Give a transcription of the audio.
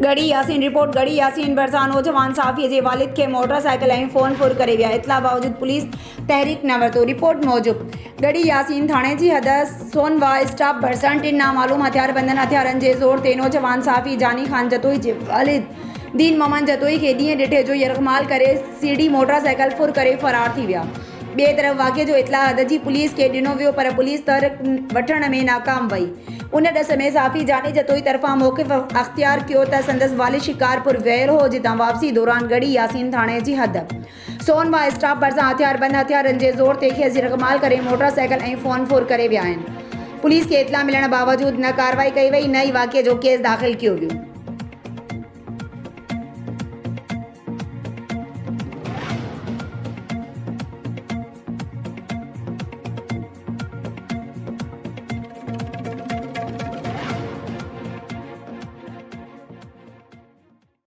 गढ़ी Yasin report. गढ़ी यासीन भरिसां नौजवान साफ़ी जे वालिद खे मोटरसाइकिल ऐं फ़ोन फुर करे विया। इतला बावजूद पुलिस तहरीक न वरितो। रिपोर्ट मूजिब गढ़ी यासीन थाणे जी हद सोनवा स्टाफ भरिसां टिन नामालूम हथियारबंदनि हथियारनि जे ज़ोर ते नौजवान साफ़ी जानी ख़ान जतोई जे वालिद दीन मोहम्मद जतोई खे ॾींहं ॾिठे जो यरग़माल करे सीढ़ी मोटरसाइकिल फुर करे फ़रार थी विया। ॿिए तरफ़ वाक़े जो इतला हद जी पुलिस खे ॾिनो वियो पर पुलिस तहरीक वठण में नाकाम वई। उन ॾस में साफ़ी जानी जतोई तरफ़ां मौक़िफ़ अख़्तियार कयो त संदसि वालिद शिकारपुर वियल हो, जितां वापसी दौरान गढ़ी यासीन थाणे जी हद सोनवा स्टाफ भरिसां हथियारबंद हथियारनि जे ज़ोर ते खेसि यरग़माल करे मोटरसाइकिल ऐं फ़ोन फुर करे विया आहिनि। पुलिस खे इतला मिलण बावजूद न कार्रवाई कई वई, न ई वाक़े जो केस दाख़िल कयो वियो।